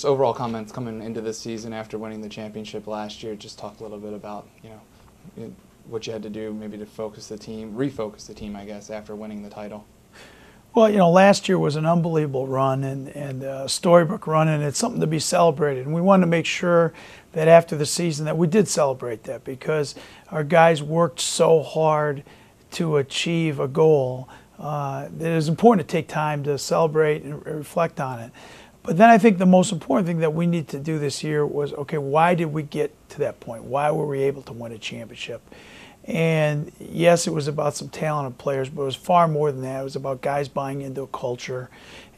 Just overall comments coming into this season after winning the championship last year. Just talk a little bit about what you had to do maybe to focus the team, refocus the team, I guess, after winning the title. Well, last year was an unbelievable run and a storybook run, and it's something to be celebrated. And we wanted to make sure that after the season that we did celebrate that, because our guys worked so hard to achieve a goal that it was important to take time to celebrate and reflect on it. But then I think the most important thing that we need to do this year was, okay, why did we get to that point? Why were we able to win a championship? And yes, it was about some talented players, but it was far more than that. It was about guys buying into a culture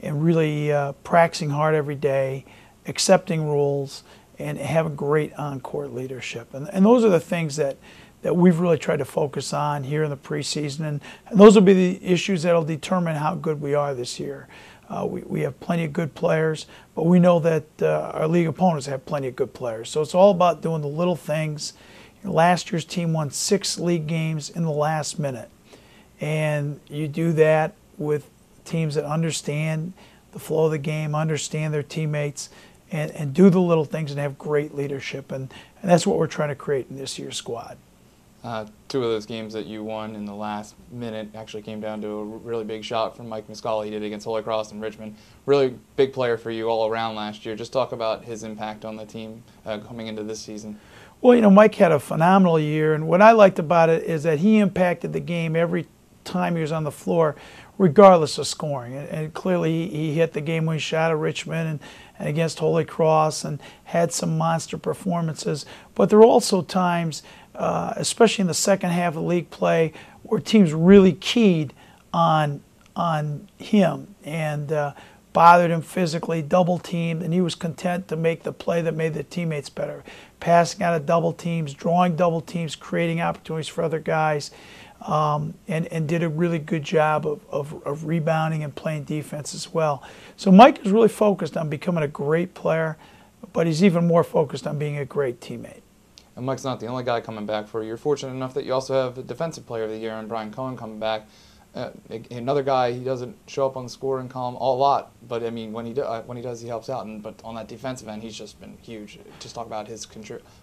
and really practicing hard every day, accepting rules, and having great on-court leadership. And those are the things that we've really tried to focus on here in the preseason. And those will be the issues that will determine how good we are this year. We have plenty of good players, but we know that our league opponents have plenty of good players. So it's all about doing the little things. Last year's team won 6 league games in the last minute. And you do that with teams that understand the flow of the game, understand their teammates, and do the little things and have great leadership. And that's what we're trying to create in this year's squad. 2 of those games that you won in the last minute actually came down to a really big shot from Mike Muscala. He did it against Holy Cross and Richmond. Really big player for you all around last year. Just talk about his impact on the team coming into this season. Well, Mike had a phenomenal year, and what I liked about it is that he impacted the game every time he was on the floor, regardless of scoring. And clearly he hit the game-winning shot at Richmond and against Holy Cross and had some monster performances. But there were also times, especially in the second half of league play, where teams really keyed on him and bothered him physically, double-teamed, and he was content to make the play that made the teammates better. Passing out of double teams, drawing double teams, creating opportunities for other guys, and did a really good job of rebounding and playing defense as well. So Mike is really focused on becoming a great player, but he's even more focused on being a great teammate. And Mike's not the only guy coming back for you. You're fortunate enough that you also have a Defensive Player of the Year and Brian Cohen coming back. Another guy, he doesn't show up on the scoring column a lot, but I mean when he does, he helps out. But on that defensive end, he's just been huge. Just talk about his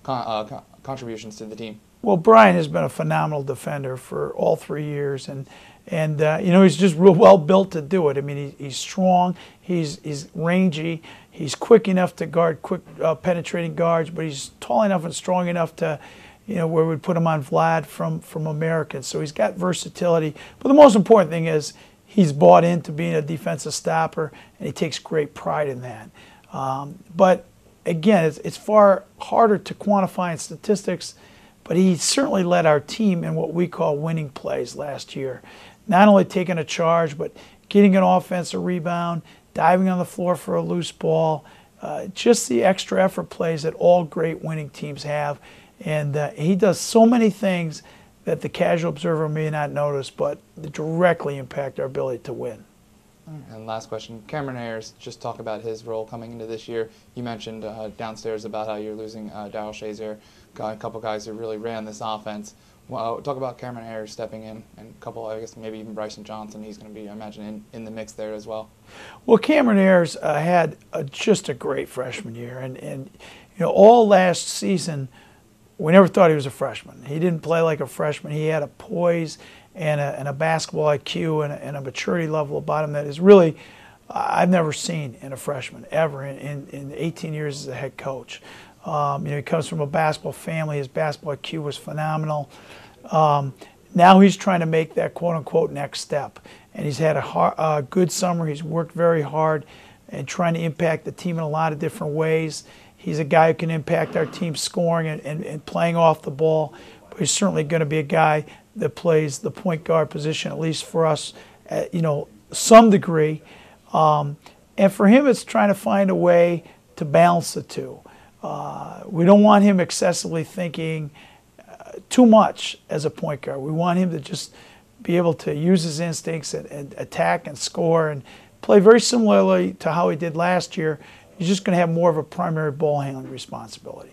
contributions to the team. Well, Brian has been a phenomenal defender for all 3 years, and he's just real well built to do it. I mean, he's strong, he's rangy, he's quick enough to guard quick penetrating guards, but he's tall enough and strong enough to, where we'd put him on Vlad from Americans. So he's got versatility. But the most important thing is he's bought into being a defensive stopper, and he takes great pride in that. But again, it's far harder to quantify in statistics, but he certainly led our team in what we call winning plays last year. Not only taking a charge, but getting an offensive rebound, diving on the floor for a loose ball, just the extra effort plays that all great winning teams have. And he does so many things that the casual observer may not notice, but directly impact our ability to win. And last question, Cameron Ayers, just talk about his role coming into this year. You mentioned downstairs about how you're losing Daryl Shazier, a couple guys who really ran this offense. Well, talk about Cameron Ayers stepping in, and a couple, I guess maybe even Bryson Johnson. He's going to be, I imagine, in the mix there as well. Well, Cameron Ayers had just a great freshman year, and all last season, we never thought he was a freshman. He didn't play like a freshman. He had a poise and a basketball IQ and a maturity level about him that is really I've never seen in a freshman ever in 18 years as a head coach. He comes from a basketball family. His basketball IQ was phenomenal. Now he's trying to make that quote-unquote next step. And he's had a good summer. He's worked very hard and trying to impact the team in a lot of different ways. He's a guy who can impact our team scoring and playing off the ball. But he's certainly going to be a guy that plays the point guard position, at least for us, at, some degree. And for him, it's trying to find a way to balance the two. We don't want him excessively thinking too much as a point guard. We want him to just be able to use his instincts and attack and score and play very similarly to how he did last year. He's just going to have more of a primary ball handling responsibility.